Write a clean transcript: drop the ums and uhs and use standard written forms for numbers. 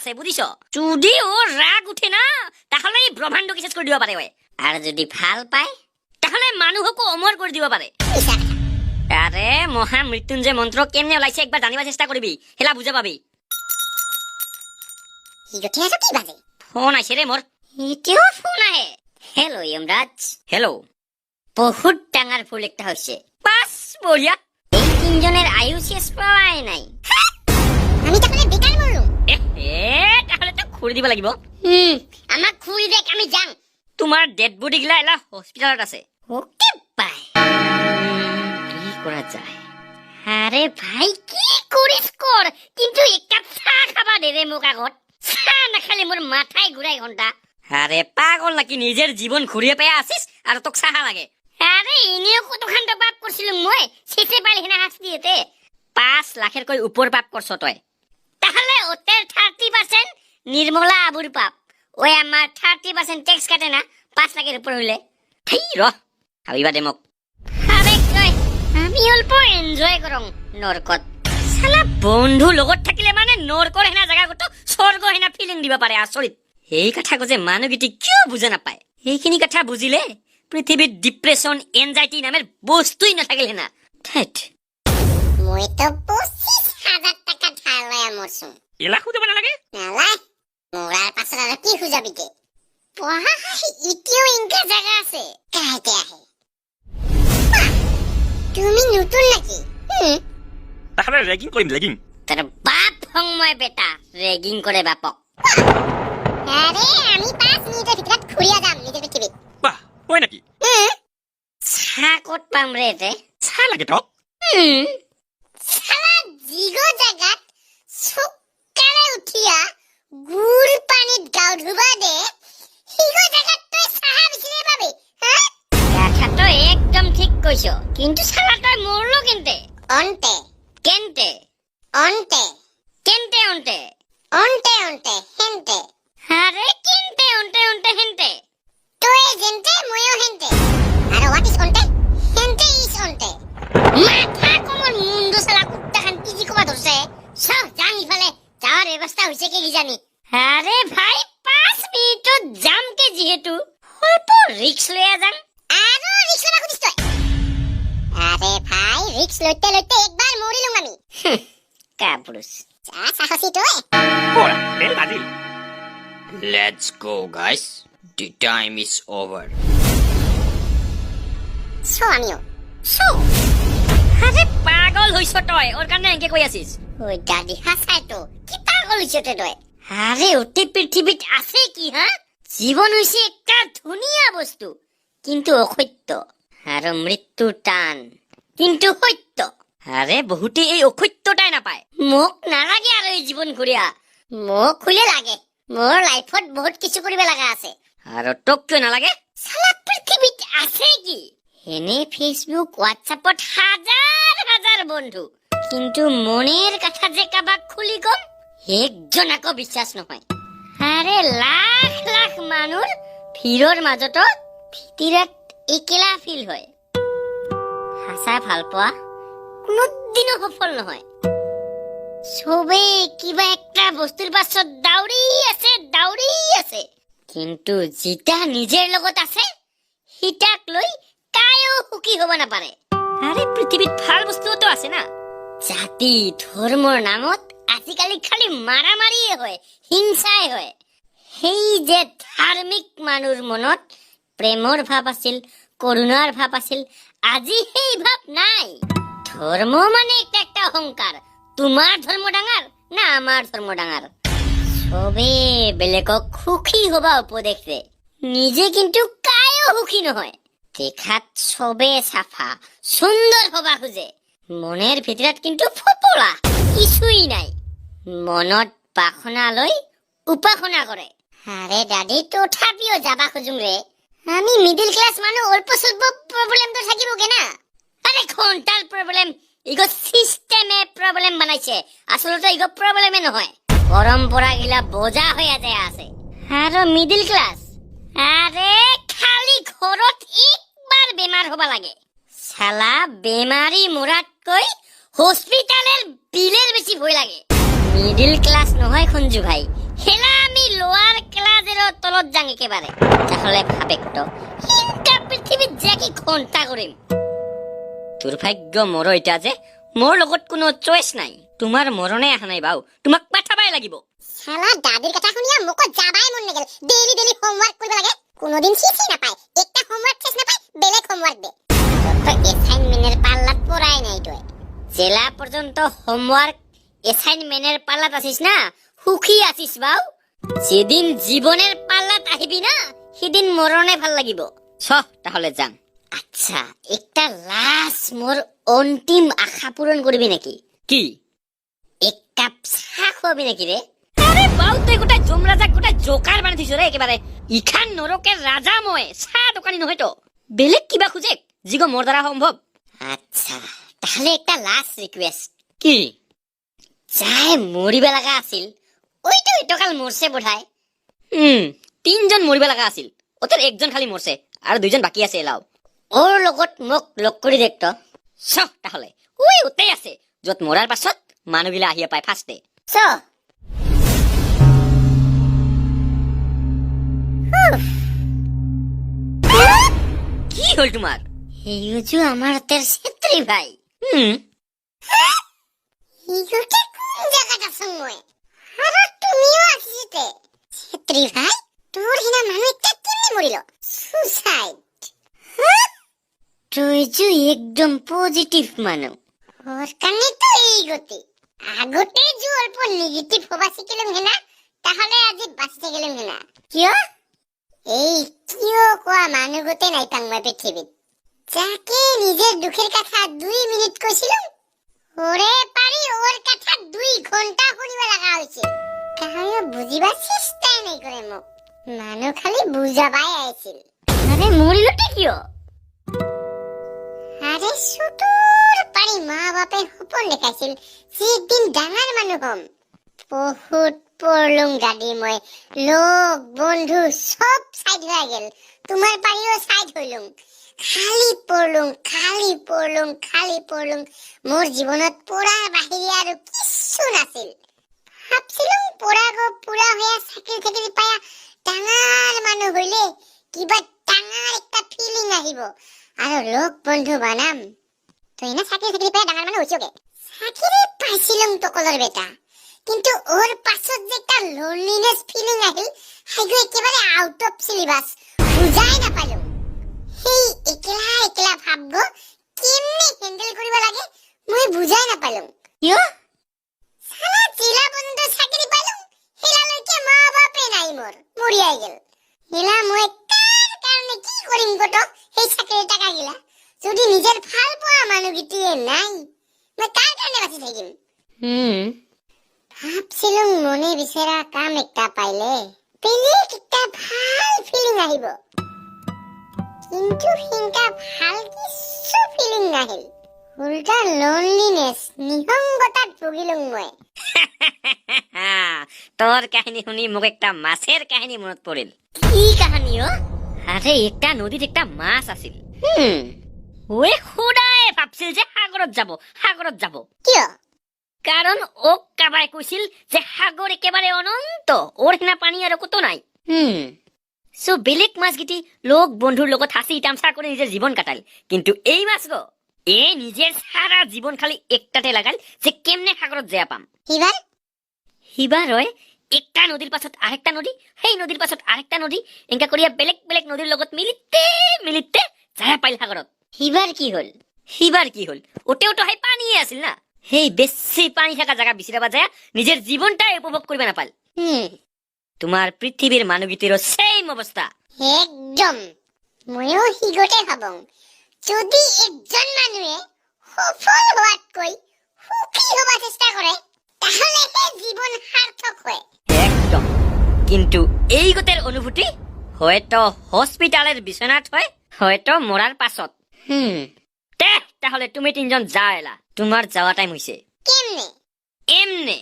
আছে বুঝিছো যদি ও রাগ উঠে না তাহলে এই ব্রহ্মাণ্ডকে শেষ করে দিব পারে ওই আর যদি ভাল পায় তাহলে মানুহকো অমর করে দিব পারে আরে মহা মৃত্যুঞ্জয় মন্ত্র কেমনে ওলাইছে একবার জানিবা চেষ্টা করবি হেলা বুঝা পাবি কি বাজে ফোন আইছে রে মোর এতিয়াও ফোন আহে হেলো যমরাজ হেলো বহুত ডাঙৰ ফুল একটা হইছে পাস বলিয়া এই তিনজনের আয়ু শেষ পাওয়াই নাই আমি তাহলে বেকার মরলুম তাহলে তো খুঁড়ি দিব লাগিব আমাক খুঁড়ি দেখ আমি যাম তোমার ডেড বডি গিলা এলা হসপিটালত আছে ওকে বাই কি করা যায় আরে ভাই কি করিস কর কিন্তু একটা চা খাবা দে রে মোক আগত চা নাখালে মোর মাথায় ঘুরাই ঘন্টা আরে পাগল নাকি নিজের জীবন ঘুরিয়ে পেয়ে আসিস আর তোক চাহা লাগে আরে এনেও কতখান তো পাপ করছিল মই শেষে পালি হেনা হাস দিয়েতে 5 লাখের কই উপর পাপ করছ তই তাহলে ওতের 30% নির্মলা আবুর পাপ ওই আমার 30% ট্যাক্স কাটে না 5 লাখের উপর হইলে ঠিক র ভাবিবা দে মোক আরে কই আমি অল্প এনজয় করং নরকত শালা বন্ধু লগত থাকিলে মানে নৰকৰ হেনা জায়গা কত স্বৰ্গ হেনা ফিলিং দিবা পাৰে আচৰিত এই কথা যে মানুহগিটি কিয় বুঝা নাপায় এইখিনি কথা বুঝিলে পৃথিবীত ডিপ্রেশন এনজাইটি নামের বস্তুই নাথাকিলে না ঠেট মই তো 25,000 টাকা ধার লয়া মরছুম এলা খুঁজে বানা লাগে নালাই মোরার পাছত আর কি খুঁজাবিতে পহা ইটিও ইনকা জায়গা আছে কাইতে আহে তুমি নতুন নাকি তাহলে রেগিং কৰিম ৰেগিং তোৰ বাপ হং মই বেটা ৰেগিং কৰে বাপক আৰে আমি 5 মিনিটেৰ ভিতৰত খুঁড়িয়া যাম নিজের পৃথিবীত বাহ হয় নাকি চা কত পাম রে এতে চা লাগে তোক সালা জিগো জাগাত সকালে উঠিয়া গুড় পানিত গাও ধুবা দে হিগো জাগাত তই চাহা বিচিরে পাবি হ্যাঁ কথা তো একদম ঠিক কইছো কিন্তু শালা তই মরলো কেনতে অন্তে কেনতে অন্তে কেনতে অন্তে অন্তে অন্তে হেন্তে আরে কেনতে অন্তে অন্তে হেনতে তুই যেন্তে ময়ো হেন্তে আর হোয়াট ইজ অন্তে হেন্তে ইজ অন্তে মাথা কমর মুন্ডু শালা কুত্তা খান কি কবা ধরছে সব জানি ফেলে যাওয়ার ব্যবস্থা হইছে কি জানি আরে ভাই 5 মিনিটত যাম কে যেহেতু অল্প রিস্ক লয়া যাম আরো রিক্স না খুদিস তুই আরে ভাই রিক্স লইতে লইতে একবার মরিলুম আমি কাপুরুষ যা সাহসী তুই ওরা বেল বাজিল Let's go, guys. The time is over. So আমিও সো আরে পাগল হইছ তই ওর কারণে একে কই আছিস ওই দাদি হাসাই তো কি পাগল হইছে তুই আরে ওতে পৃথিবীত আছে কি হ্যাঁ জীবন হইছে একটা ধুনিয়া বস্তু কিন্তু অসত্য আর মৃত্যু টান কিন্তু সত্য আরে বহুতে এই অসত্যটাই নাপায় মোক নালাগে আর এই জীবন ঘুরিয়া মোক খুলে লাগে মোর লাইফত বহুত কিছু করিবে লাগা আছে আর তোক কিয় নালাগে সালা পৃথিবীত আছে কি এনে ফেসবুক হোয়াটসঅ্যাপত হাজার হাজার বন্ধু কিন্তু মনের কথা যে কাবাক খুলি কম একজন আকৌ বিশ্বাস নহয় আরে লাখ লাখ মানুষ ভিৰৰ মাজতো ভিতৰত একেলা ফিল হয় হাসা ভাল পোৱা কোনোদিনও সফল নহয় সবে কিবা একটা বস্তুৰ পাছত দাউৰি আছে কিন্তু যেটা নিজের লগত আছে হিতাক লৈ কায়ো সুখী হব নাপারে আরে পৃথিবীত ভাল বস্তুও আছে না জাতি ধর্মর নামত আজিকালি খালি মারামারিয়ে হয় হিংসাই হয় সেই যে ধার্মিক মানুষ মনত প্রেমর ভাব আছিল করুণার ভাব আছিল আজি সেই ভাব নাই ধর্ম মানে একটা অহংকার তোমার ধর্ম ডাঙার না আমার ধর্ম ডাঙার সবে বেলেগক সুখী হবা উপদেশ দে নিজে কিন্তু কায়ো সুখী নহয় দেখাত সবে চাফা সুন্দর হবা খুঁজে মনের ভিতৰত কিন্তু ফপলা কিছুই নাই মনত বাসনা লৈ উপাসনা কৰে আরে দাদি তথাপিও যাবা খুঁজুম রে আমি মিডিল ক্লাস মানুহ অল্প স্বল্প প্রবলেম তো থাকিব কে না আরে ঘন্টার প্রবলেম ইগো সিস্টেমে প্রবলেম বানাইছে আসলে ইগো প্রবলেমে নহয় পরম্পরা গিলা বোঝা হয়ে যায় আছে আর মিডিল ক্লাস আরে খালি ঘরত একবার বেমার হবা লাগে শালা বেমারি মোরাতকৈ হসপিটালের বিলের বেশি ভয় লাগে মিডিল ক্লাস নহয় খঞ্জু ভাই পানীৰো তলত যাং একেবাৰে তাহলে ভাবে তো হিংকা পৃথিৱীত যে কি ঘণ্টা কৰিম দুৰ্ভাগ্য মোৰ এতিয়া যে মোৰ লগত কোনো চইচ নাই তোমাৰ মৰণে অহা নাই বাও তোমাক পাঠাবাই লাগিব শালা দাদিৰ কথা শুনিয়া মোক যাবাই মন নগল ডেইলি ডেইলি হোমৱৰ্ক কৰিব লাগে কোনোদিন চিঠি নাপায় একটা হোমৱৰ্ক শেষ নাপায় বেলেগ হোমৱৰ্ক দে তো এসাইনমেন্টেৰ পাল্লাত পড়াই নাই তুই জেলা পৰ্যন্ত হোমৱৰ্ক এছাইনমেন্টের পাল্লাত আছিস না সুখী আছিস বাও যেদিন জীবনের পাল্লাত আহিবি না সেদিন মরণে ভাল লাগিব চ তাহলে যাম আচ্ছা একটা লাস্ট মোর অন্তিম আশা পূরণ করবি নাকি কি এক কাপ চাহ খুৱাবি নাকি রে আরে বাউ তুই গোটাই যমরাজা গোটাই জোকার বানাই দিছ রে একেবারে ইখান নরকের রাজা মই চাহ দোকানী নহয় তো বেলেগ কিবা খুঁজে যিগো মোর দ্বারা সম্ভব আচ্ছা তাহলে একটা লাস্ট রিকোয়েস্ট কি যাই মরিবা লাগা আছিল ওইটো ইটকাল মরছে বোধহয় তিনজন মরিবা লাগা আছিল ওদের একজন খালি মরছে আর দুইজন বাকি আছে এলাও ওর লগত মোক লগ কৰি দেখত চ তাহলে ওই উতেই আছে যত মরার পাছত মানুহগিলা আহিয়া পায় ফার্স্টে চ কি হল তোমার হেইজু আমার তের ছেত্রী ভাই ইগুতে কোন জায়গাটা সময় আর তুমিও আসিতে ছেত্রী ভাই তোর হিনা মানুষ একটা কেমনে মরিল সুসাইড তুই যে একদম পজিটিভ মানুষ ওর কানে তো এই গতি আগতে যে অল্প নেগেটিভ হবা শিখিলাম হেনা তাহলে আজি বাঁচতে গেলাম হেনা কিয় এই কিয় কোৱা মানুহ গতে নাই পাং মই পৃথিৱীত যাকে নিজের দুঃখের কথা 2 মিনিট কইছিলাম ওরে পারি ওর কথা 2 ঘন্টা শুনিব লাগা হইছে কাহায়ো বুঝিবার চেষ্টাই নাই করে মোক মানুহ খালি বুঝাবাই আইছিল আরে মরিলটা কিয় আরে সুদূর পারি মা বাপে সপন দেখাইছিল যে একদিন ডাঙৰ মানুহ হম বহুত পড়লুম গাড়ি মই লোক বন্ধু সব সাইড হয়ে গেল তোমার বাড়িও সাইড হইলুম খালি পড়লুম মোর জীবনত পড়ার বাহিরে আর কিছু নাছিল ভাবছিলাম পড়া গো পুরা হইয়া চাকরি পায়া ডাঙৰ মানুহ হইলে কিবা ডাঙৰ একটা ফিলিং আহিব আৰ লোক বন্ধু বানাম তুই না চাকৰি পায়া ডাঙৰ মানুহ হইছগে চাকৰি পাইছিলাম টকলৰ বেটা কিন্তু ওর পাছত যে একটা লোনলিনেস ফিলিং আহিল হাইগো একেবারে আউট অফ সিলেবাস বুঝাই না পালো সেই একলা ভাবগো কেমনে হ্যান্ডেল করিবা লাগে মই বুঝাই না পালুম কিয় সারা জেলা বন্ধ চাকরি পালুম হেলা লইকে মা বাপে নাই মোর মরিয়াই গেল হেলা মই কার কারণে কি করিম গটো এই চাকরির টাকা গিলা যদি নিজের ভাল পোৱা মানুহগিটিয়ে নাই মই কাৰ কাৰণে বাঁচি থাকিম ভাবছিলুম মনে বিচৰা কাম একটা পাইলে বেলেগ একটা ভাল ফিলিং আহিব কিন্তু হিংকা ভাল কিছু ফিলিং নাহিল উল্টা লোনলিনেস নিহংগতাত ভুগিলুম মই তোর কাহিনী শুনি মোক একটা মাছের কাহিনী মনত পড়িল কি কাহিনী ও আরে একটা নদীত একটা মাছ আছিল ওই খুদায় ভাবছিল যে সাগরত যাব কিয় কারণ ওক কাবাই কৈছিল যে সাগর একেবারে অনন্ত ওর হেনা পানি আর কত নাই সো বেলেগ মাছগিটি লোক বন্ধুর লগত হাসি তামসা করে নিজের জীবন কাটাল কিন্তু এই মাছ গো এ নিজের সারা জীবন খালি একটাতে লাগাল যে কেমনে সাগরত যায় পাম হিবার হয় একটা নদীর পাছত আরেকটা নদী সেই নদীর পাছত আরেকটা নদী এঙ্কা করিয়া বেলেগ বেলেগ নদীর লগত মিলিতে যায় পাইল সাগরত হিবার কি হল ওতেও তো হাই পানি আছিল না সেই বেশি পানি থাকা জায়গা বিচিরাবা যায় নিজের জীবনটা উপভোগ করিবে না পাল তোমার পৃথিবীর মানবীতিরও সেম অবস্থা একদম ময়ো হিগতে ভাবং যদি একজন মানুহে সফল হওয়াতকৈ সুখী হবার চেষ্টা করে তাহলে হে জীবন সার্থক হয় একদম কিন্তু এই গতের অনুভূতি হয়তো হসপিটালের বিছনাত হয় হয়তো মরার পাছত তাহলে তুমি তিনজন যা এলা তোমার যাওয়া টাইম হইছে কেমনে এমনে